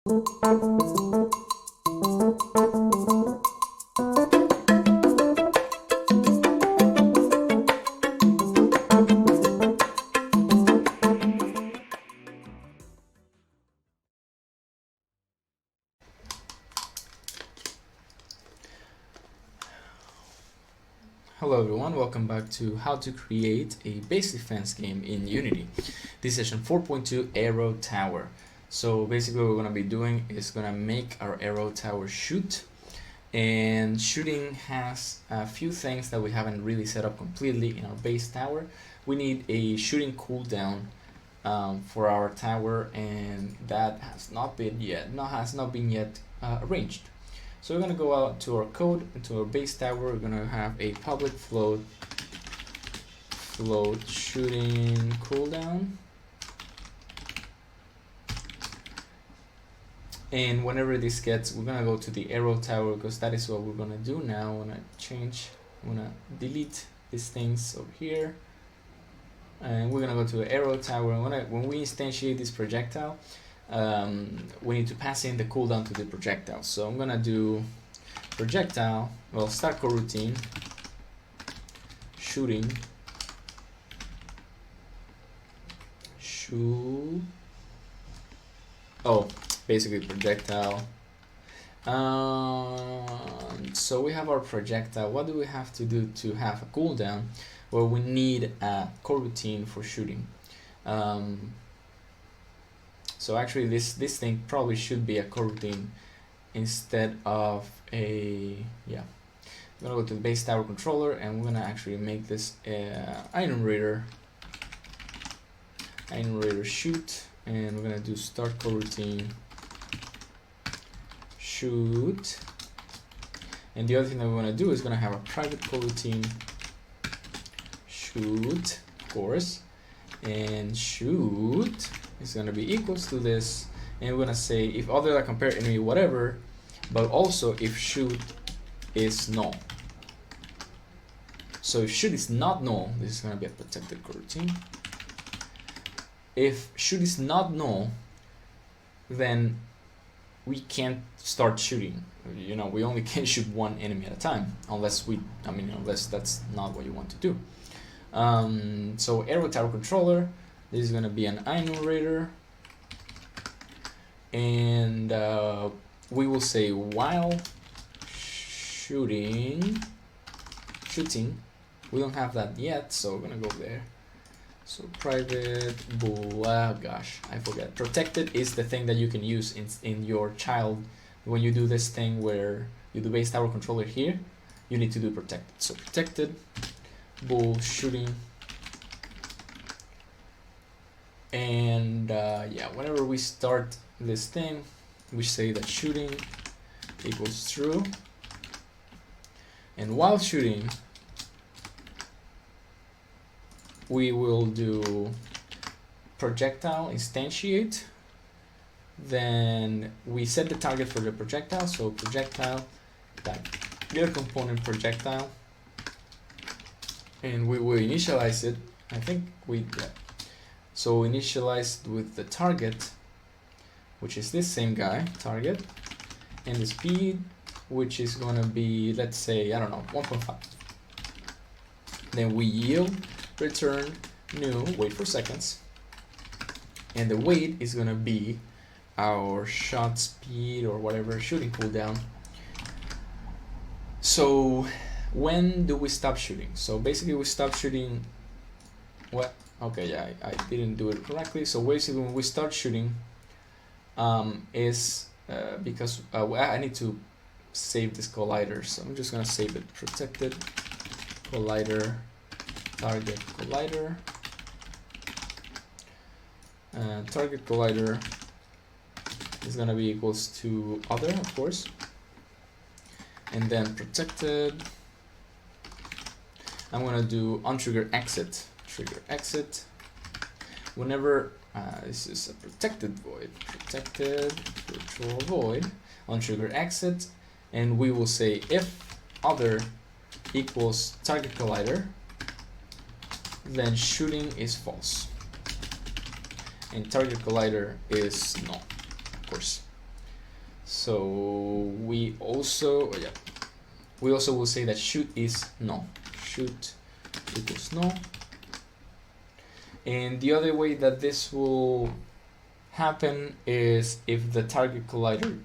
Hello everyone, welcome back to how to create a base defense game in Unity. This is session 4.2 Arrow Tower. So basically what we're going to be doing is going to make our arrow tower shoot, and shooting has a few things that we haven't really set up completely in our base tower. We need a shooting cooldown for our tower, and that has not been yet arranged. So we're going to go out to our code, into our base tower. We're going to have a public float shooting cooldown. And whenever this gets, we're going to go to the arrow tower, because that is what we're going to do now. I'm going to delete these things over here. And we're going to go to the arrow tower. And when we instantiate this projectile, we need to pass in the cooldown to the projectile. So I'm gonna do projectile, start coroutine, shooting, basically projectile. So we have our projectile. What do we have to do to have a cooldown? Well, we need a coroutine for shooting. So actually this thing probably should be a coroutine instead of a, I'm gonna go to the base tower controller, and we're gonna actually make this item raider shoot, and we're gonna do start coroutine shoot. And the other thing that we want to do is gonna have a private coroutine shoot, of course, and shoot is going to be equals to this, and we're going to say if other than compare enemy whatever, but also if shoot is null. So if shoot is not null, this is going to be a protected coroutine. If shoot is not null, then we can't start shooting. You know, we only can shoot one enemy at a time, unless that's not what you want to do. So arrow tower controller, this is going to be an enumerator, and we will say while shooting. We don't have that yet, so we're going to go there. So private bool, gosh, I forget. Protected is the thing that you can use in your child. When you do this thing where you do base tower controller here, you need to do protected. So protected bool shooting. And whenever we start this thing, we say that shooting equals true, and while shooting we will do projectile instantiate. Then we set the target for the projectile, so projectile get a component projectile, and we will initialize it. So initialized with the target, which is this same guy, target, and the speed, which is gonna be, let's say, 1.5. Then we yield, return, new, wait for seconds, and the wait is gonna be our shot speed or whatever, shooting cooldown. So when do we stop shooting? So basically we stop shooting, I didn't do it correctly. So basically when we start shooting is because I need to save this collider, so I'm just gonna save it. Protected collider, target collider, target collider is gonna be equals to other, of course, and then protected. I'm gonna do onTrigger exit. Trigger exit. Whenever this is a protected void, protected virtual void, onTrigger exit, and we will say if other equals target collider, then shooting is false, and target collider is null, of course. So we also will say that shoot is null. Shoot equals null. And the other way that this will happen is if the target collider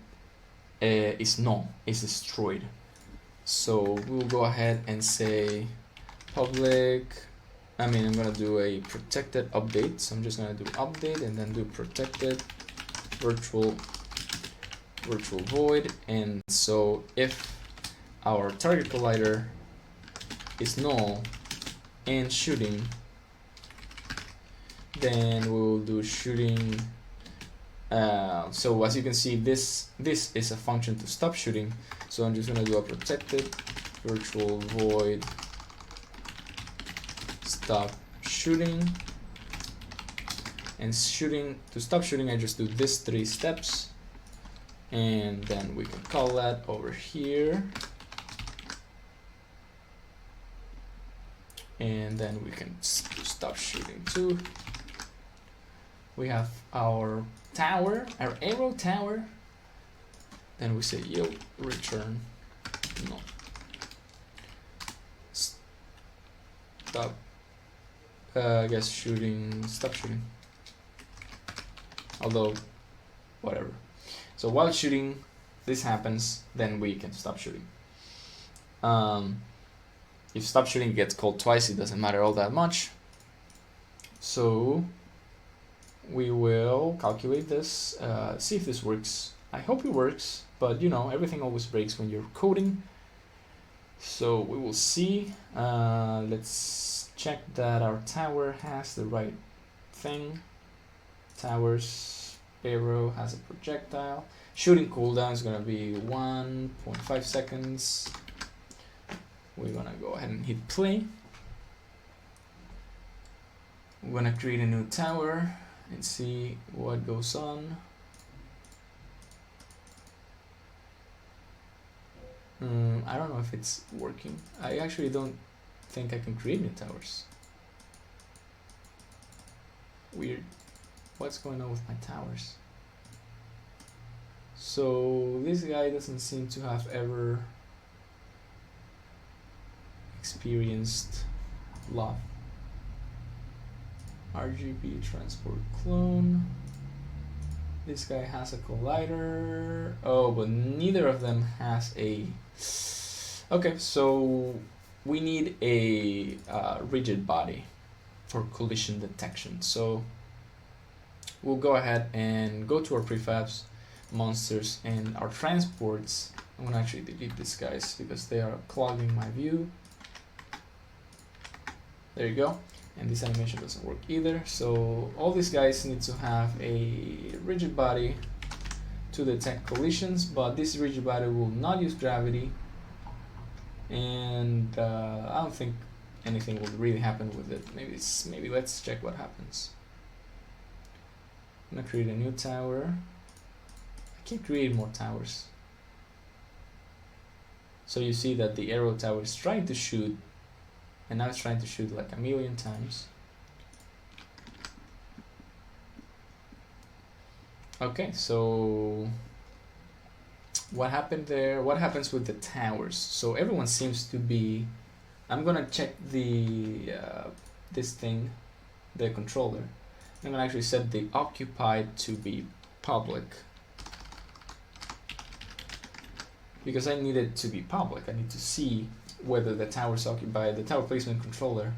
is null, is destroyed. So we'll go ahead and say public, I'm gonna do a protected update. So I'm just gonna do update and then do protected virtual void. And so if our target collider is null and shooting, then we'll do shooting. So as you can see, this is a function to stop shooting. So I'm just gonna do a protected virtual void stop shooting. And shooting, to stop shooting, I just do this 3 steps, and then we can call that over here, and then we can stop shooting too. We have our tower, our arrow tower. Then we say yo return no. Stop. I guess shooting. Stop shooting. Although, whatever. So while shooting, this happens, then we can stop shooting. If stop shooting gets called twice, it doesn't matter all that much. So we will calculate this, see if this works. I hope it works, but you know, everything always breaks when you're coding. So we will see. Let's check that our tower has the right thing. Tower's arrow has a projectile. Shooting cooldown is gonna be 1.5 seconds. We're gonna go ahead and hit play. We're gonna create a new tower and see what goes on. I don't know if it's working. I actually don't think I can create new towers. Weird. What's going on with my towers? So this guy doesn't seem to have ever experienced love. RGB transport clone. This guy has a collider. Oh, but neither of them has a... Okay, so we need a rigid body for collision detection. So we'll go ahead and go to our prefabs, monsters, and our transports. I'm gonna actually delete these guys because they are clogging my view. There you go. And this animation doesn't work either. So all these guys need to have a rigid body to detect collisions, but this rigid body will not use gravity, and I don't think anything will really happen with it. Maybe let's check what happens. I'm gonna create a new tower. I can create more towers. So you see that the arrow tower is trying to shoot, and now it's trying to shoot like 1,000,000 times. Okay, so what happened there? What happens with the towers? So everyone seems to be... I'm gonna check the this thing, the controller. I'm gonna actually set the occupied to be public, because I need it to be public. I need to see whether the tower is occupied. The tower placement controller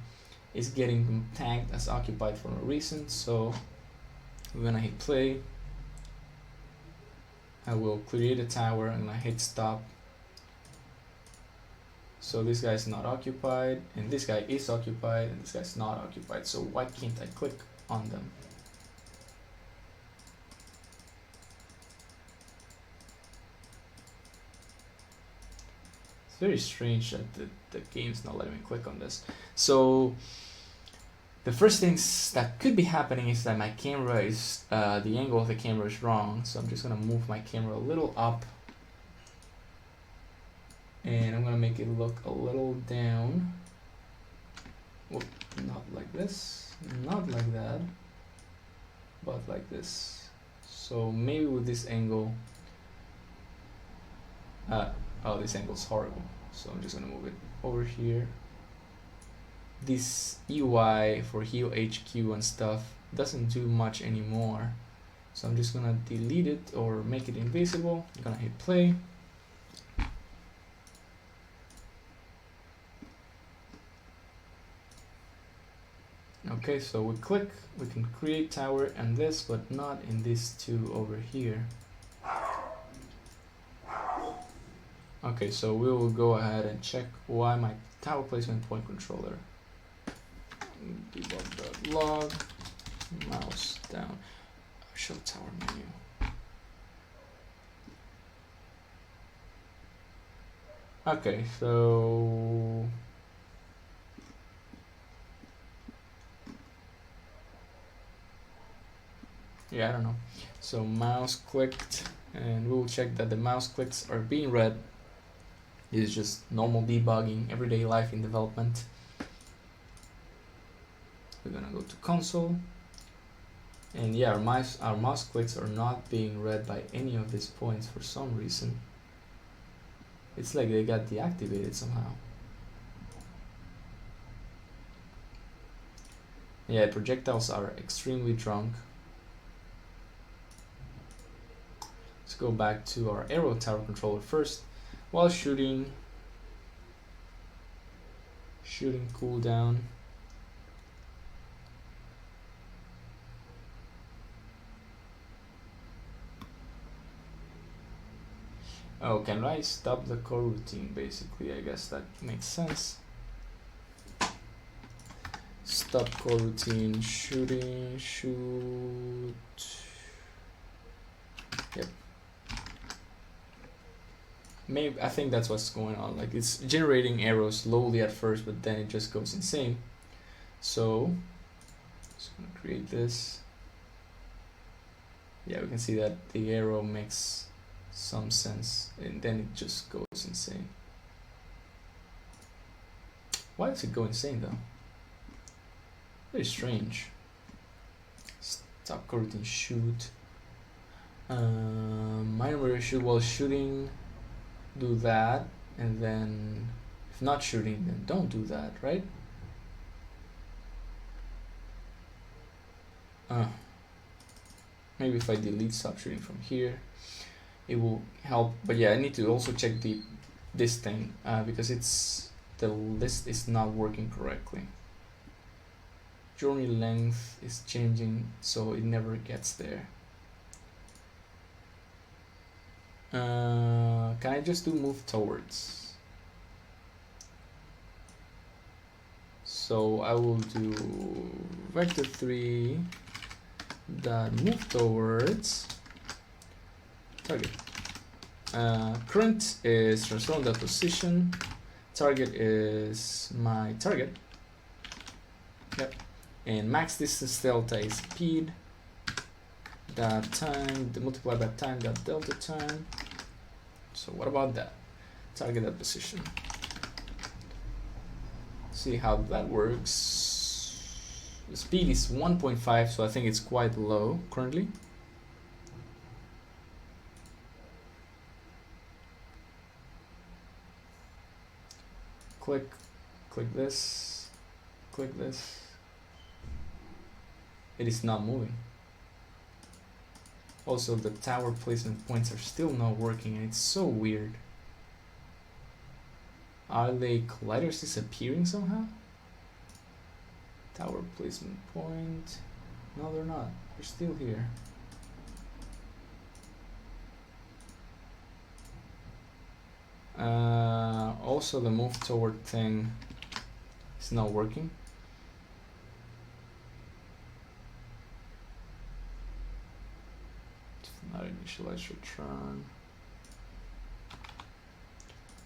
is getting tagged as occupied for no reason. So we're gonna hit play. I will create a tower and I hit stop. So this guy is not occupied, and this guy is occupied, and this guy is not occupied. So why can't I click on them? It's very strange that the game's not letting me click on this. So the first things that could be happening is that my camera is, the angle of the camera is wrong. So I'm just gonna move my camera a little up, and I'm gonna make it look a little down. Well, not like this, not like that, but like this. So maybe with this angle, Oh, this angle's horrible, so I'm just gonna move it over here. This UI for Hero HQ and stuff doesn't do much anymore, so I'm just gonna delete it or make it invisible. I'm gonna hit play. Okay, so we click, we can create tower and this, but not in these two over here. Okay, so we will go ahead and check why my tower placement point controller. Debug.log, mouse down, show tower menu. Okay, so yeah, I don't know. So mouse clicked, and we will check that the mouse clicks are being read. It's just normal debugging, everyday life in development. We're gonna go to console, and yeah, our mouse clicks are not being read by any of these points for some reason. It's like they got deactivated somehow. Yeah, projectiles are extremely drunk. Let's go back to our arrow tower controller first. While shooting cooldown. Oh, can I stop the coroutine? Basically, I guess that makes sense. Stop coroutine, shooting, shoot. Yep. Maybe, I think that's what's going on. Like, it's generating arrows slowly at first, but then it just goes insane. So, just gonna create this. Yeah, we can see that the arrow makes some sense, and then it just goes insane. Why does it go insane though? Very strange. Stop coroutine, shoot. Minor shoot while shooting. Do that, and then if not shooting, then don't do that, right? Maybe if I delete stop shooting from here, it will help. But yeah, I need to also check this thing because the list is not working correctly. Journey length is changing, so it never gets there. Can I just do move towards? So I will do vector3 dot move towards target. Current is transform the position. Target is my target. Yep. And max distance delta is speed. That time, multiply by time, that delta time. So what about that? Target that position. See how that works. The speed is 1.5, so I think it's quite low currently. Click this, click this. It is not moving. Also, the tower placement points are still not working, and it's so weird. Are the colliders disappearing somehow? Tower placement point. No, they're not. They're still here. Also, the move toward thing is not working. Not initialize return.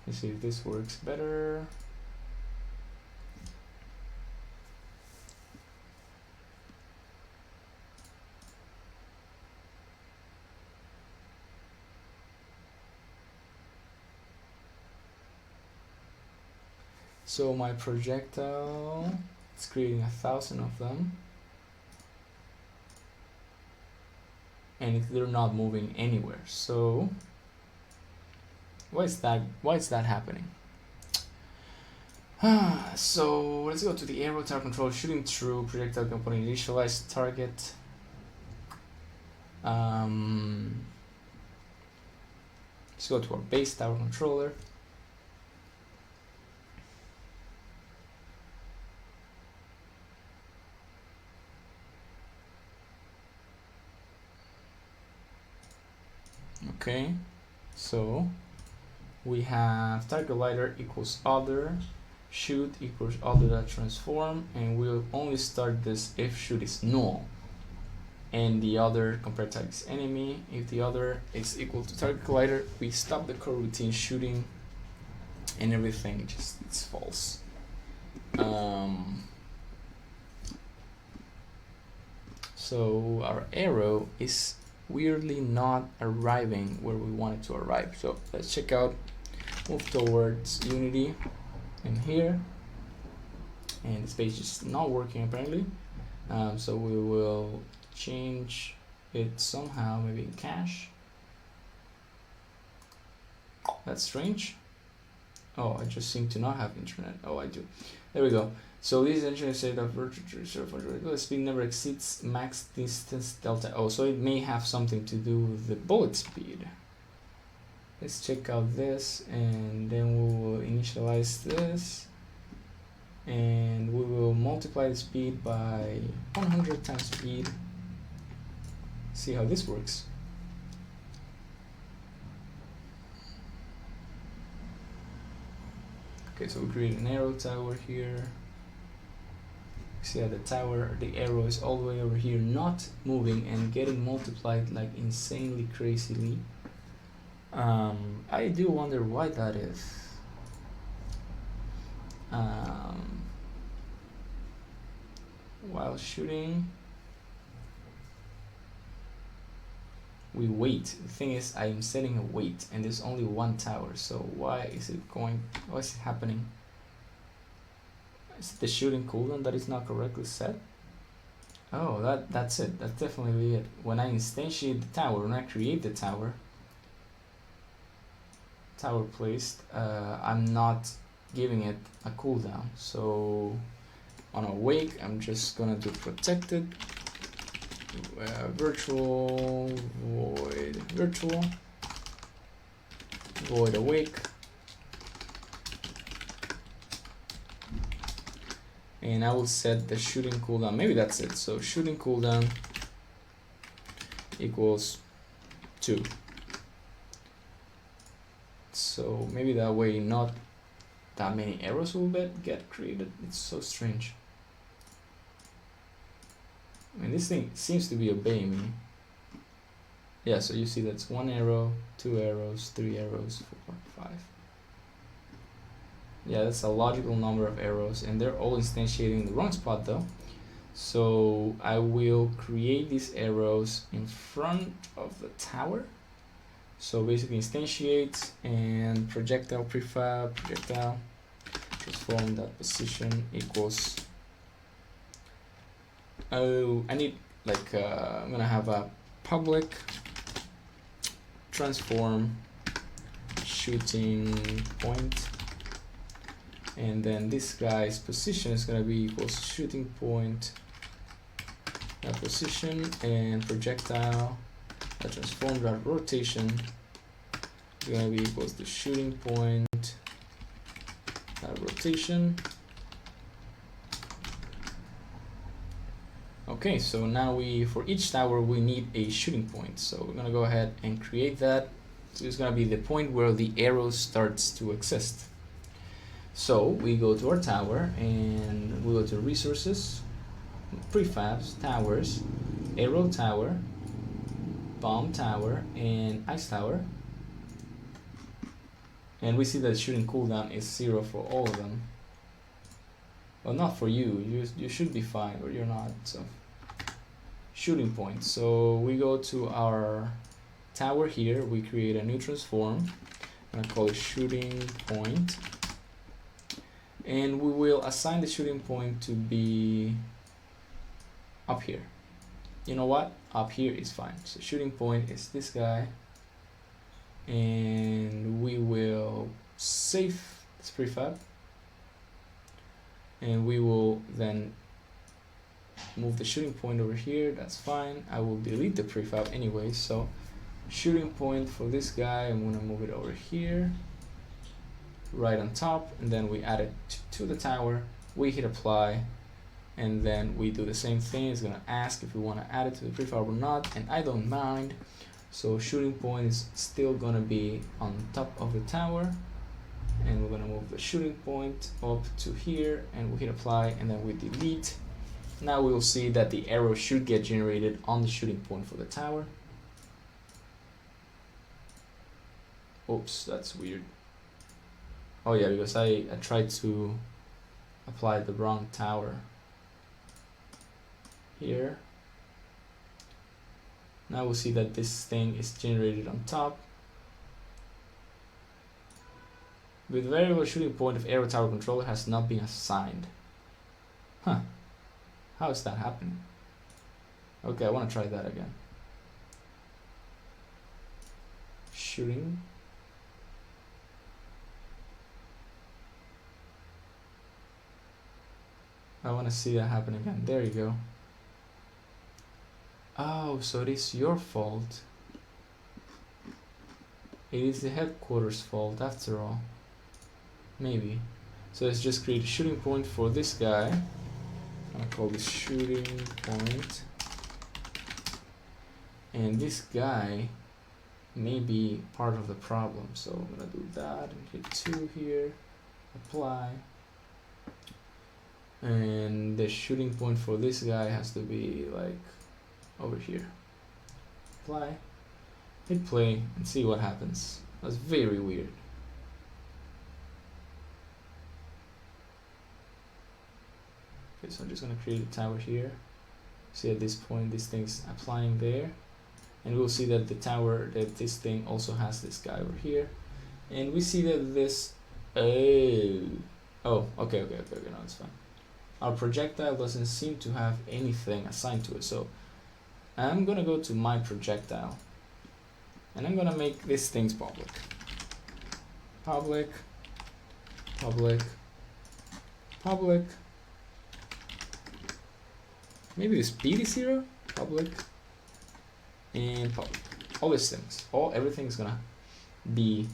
Let's see if this works better. So my projectile, it's creating 1,000 of them. And they're not moving anywhere. So Why is that happening? So let's go to the arrow tower control, shooting through projectile component, initialize target. Let's go to our base tower controller. Okay, so we have target glider equals other, shoot equals other.transform, and we'll only start this if shoot is null and the other compared target is enemy. If the other is equal to target glider, we stop the coroutine shooting and everything just it's false. So our arrow is weirdly not arriving where we want it to arrive. So let's check out, move towards Unity in here, and this page is not working apparently. So we will change it somehow, maybe in cache. That's strange. Oh, I just seem to not have internet. Oh, I do. There we go. So this internet state of virtual speed never exceeds max distance delta. Oh, so it may have something to do with the bullet speed. Let's check out this, and then we will initialize this, and we will multiply the speed by 100 times speed. See how this works. Okay, so we create an arrow tower here. See how the arrow is all the way over here, not moving and getting multiplied like insanely crazily. I do wonder why that is. While shooting, we wait. The thing is, I'm setting a wait, and there's only one tower. So why is it happening? Is it the shooting cooldown that is not correctly set? Oh, that's it. That's definitely it. When I instantiate the tower, when I create the tower placed, I'm not giving it a cooldown. So on awake, I'm just gonna do protected virtual void awake, and I will set the shooting cooldown. Maybe that's it. So shooting cooldown equals 2. So maybe that way not that many arrows will get created. It's so strange. I mean, this thing seems to be obeying me. Yeah, so you see that's 1 arrow, 2 arrows, 3 arrows, 4, 5. Yeah, that's a logical number of arrows, and they're all instantiating the wrong spot though. So I will create these arrows in front of the tower. So basically instantiate and projectile prefab, projectile transform that position equals. Oh, I need like I'm gonna have a public transform shooting point, and then this guy's position is gonna be equals shooting point that position, and projectile that transform that rotation is gonna be equals to shooting point that rotation. Okay, so now for each tower we need a shooting point. So we're gonna go ahead and create that. So it's gonna be the point where the arrow starts to exist. So we go to our tower and we go to resources, prefabs, towers, arrow tower, bomb tower, and ice tower. And we see that shooting cooldown is 0 for all of them. Well, not for you. You should be fine, but you're not. So shooting point. So we go to our tower here. We create a new transform. I'm gonna call it shooting point, and we will assign the shooting point to be up here. You know what? Up here is fine. So shooting point is this guy, and we will save this prefab, and we will then move the shooting point over here. That's fine. I will delete the prefab anyway, so shooting point for this guy, I'm gonna move it over here, right on top, and then we add it to the tower. We hit apply, and then we do the same thing. It's gonna ask if we want to add it to the prefab or not, and I don't mind. So shooting point is still gonna be on top of the tower, and we're gonna move the shooting point up to here, and we hit apply, and then we delete. Now we will see that the arrow should get generated on the shooting point for the tower. Oops, that's weird. Oh yeah, because I tried to apply the wrong tower here. Now we'll see that this thing is generated on top. With variable shooting point of arrow tower controller has not been assigned. Huh. How is that happening? Okay, I want to try that again. Shooting. I want to see that happen again. There you go. Oh, so it is your fault. It is the headquarters fault after all. Maybe. So let's just create a shooting point for this guy. I'm gonna call this shooting point. And this guy may be part of the problem. So I'm gonna do that and hit 2 here. Apply. And the shooting point for this guy has to be like over here. Apply, hit play, and see what happens. That's very weird. Okay, so I'm just gonna create a tower here. See at this point this thing's applying there, and we'll see that the tower, that this thing also has this guy over here, and we see that this okay, no, it's fine. Our projectile doesn't seem to have anything assigned to it, so I'm gonna go to my projectile, and I'm gonna make these things public. Public, public, public. Maybe the speed is 0, public, and public. All these things, everything's gonna be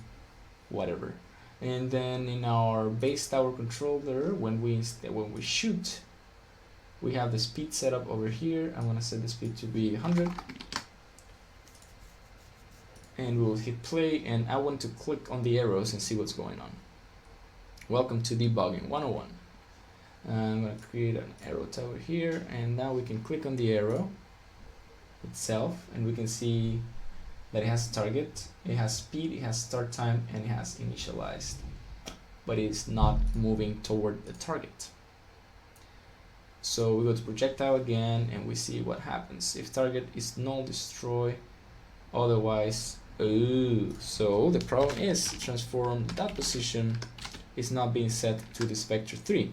whatever. And then in our base tower controller, when we shoot, we have the speed set up over here. I'm gonna set the speed to be 100, and we'll hit play. And I want to click on the arrows and see what's going on. Welcome to Debugging 101. I'm gonna create an arrow tower here, and now we can click on the arrow itself, and we can see that it has a target, it has speed, it has start time, and it has initialized, but it's not moving toward the target. So we go to projectile again, and we see what happens. If target is null, destroy, otherwise, so the problem is transform that position is not being set to this vector 3.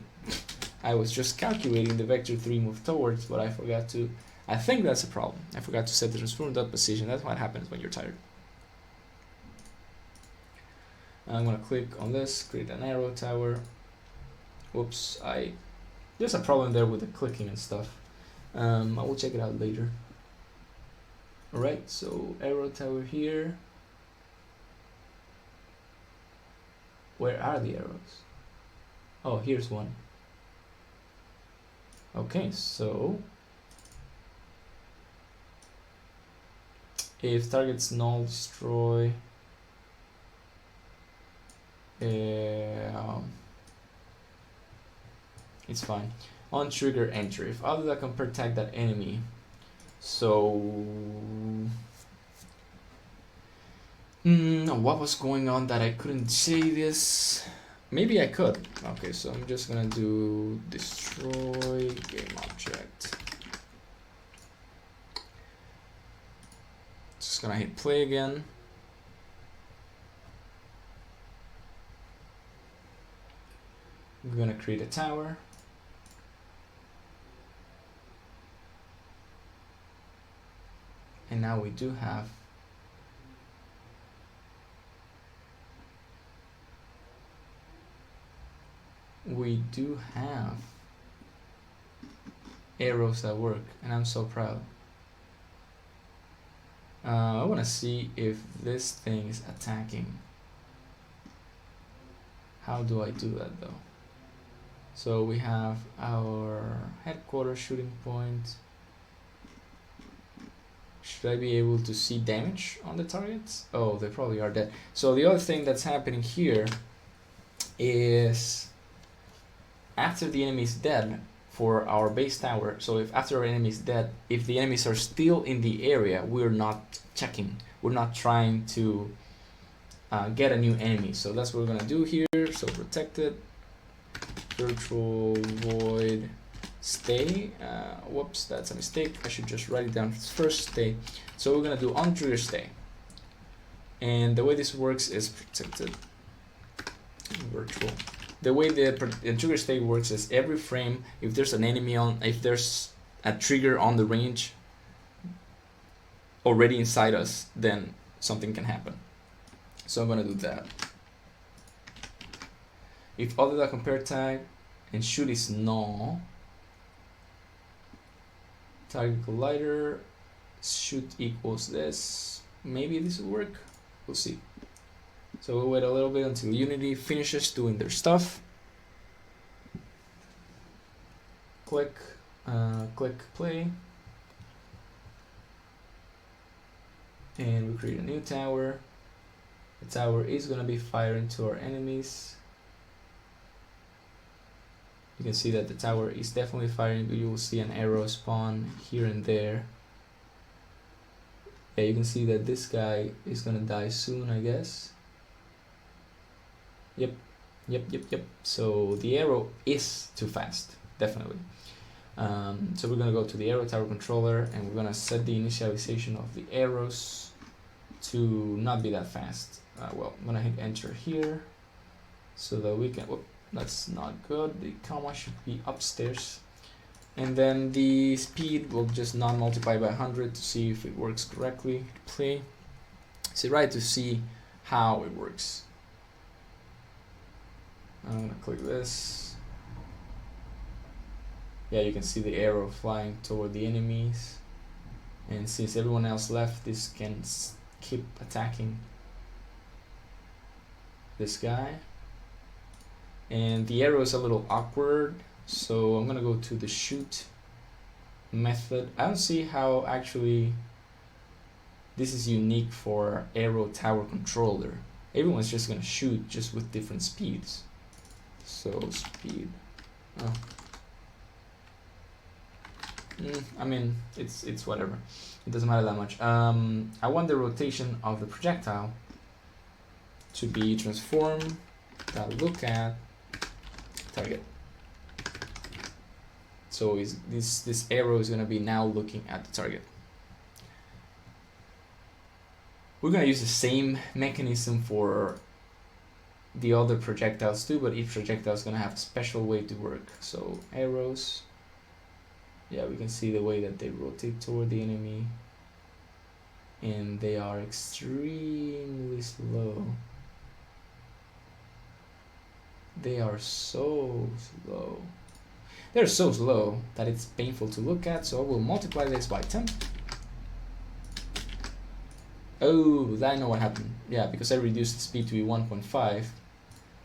I was just calculating the vector 3 move towards, but I forgot to. I think that's a problem. I forgot to set the transform dot position. That's what happens when you're tired. I'm gonna click on this, create an arrow tower. Whoops, there's a problem there with the clicking and stuff. I will check it out later. Alright, so arrow tower here. Where are the arrows? Oh, here's one. Okay, so if target's null, destroy, it's fine. On trigger, enter. If other that can protect that enemy. So what was going on that I couldn't say this? Maybe I could. Okay, so I'm just gonna do destroy game object. Just gonna hit play again. I'm gonna create a tower. And now we do have we do have arrows that work, and I'm so proud. I want to see if this thing is attacking. How do I do that though? So we have our headquarters shooting point. Should I be able to see damage on the targets? Oh, they probably are dead. So the other thing that's happening here is after the enemy is dead for our base tower, so if after our enemy is dead, if the enemies are still in the area, we're not checking. We're not trying to get a new enemy. So that's what we're gonna do here. So protected, virtual void, stay. Whoops, that's a mistake. I should just write it down first, stay. So we're gonna do on trigger stay. And the way this works is protected, virtual. The way the trigger stay works is every frame, if there's an enemy on, if there's a trigger on the range already inside us, then something can happen. So I'm gonna do that. If other than compare tag and shoot is null, target collider, shoot equals this. Maybe this will work. We'll see. So we'll wait a little bit until Unity finishes doing their stuff. Click play. And we create a new tower. The tower is gonna be firing to our enemies. You can see that the tower is definitely firing. You will see an arrow spawn here and there. Yeah, you can see that this guy is gonna die soon, I guess. Yep. So the arrow is too fast, definitely. So we're gonna go to the arrow tower controller and we're gonna set the initialization of the arrows to not be that fast. Well, I'm gonna hit enter here so that we can, whoop, that's not good. The comma should be upstairs. And then the speed will just not multiply by 100 to see if it works correctly. Play. So right to see how it works. I'm gonna click this. Yeah, you can see the arrow flying toward the enemies. And since everyone else left, this can keep attacking this guy. And the arrow is a little awkward, so I'm gonna go to the shoot method. I don't see how actually this is unique for arrow tower controller. Everyone's just gonna shoot just with different speeds. So speed, oh. I mean, it's whatever. It doesn't matter that much. I want the rotation of the projectile to be transform that look at target. So this arrow is gonna be now looking at the target. We're gonna use the same mechanism for the other projectiles too, but each projectile is gonna have a special way to work. So arrows, yeah, we can see the way that they rotate toward the enemy, and they are extremely slow. They are so slow. They're so slow that it's painful to look at, so I will multiply this by 10. Oh, I know what happened. Yeah, because I reduced the speed to be 1.5,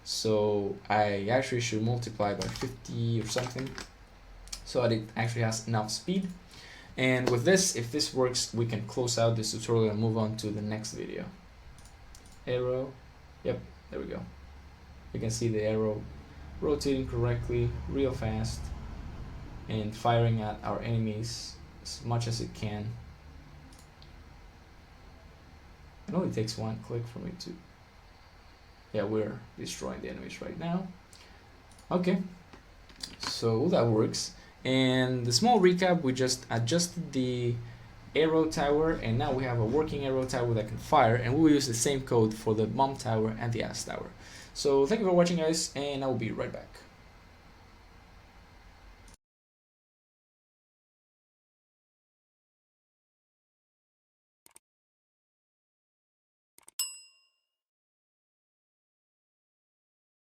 so I actually should multiply by 50 or something, so that it actually has enough speed. And with this, if this works, we can close out this tutorial and move on to the next video. Arrow, yep, there we go. You can see the arrow rotating correctly, real fast, and firing at our enemies as much as it can. It only takes one click for me to... Yeah, we're destroying the enemies right now. Okay, so that works. And the small recap, we just adjusted the arrow tower, and now we have a working arrow tower that can fire, and we will use the same code for the bomb tower and the axe tower. So thank you for watching, guys, and I will be right back.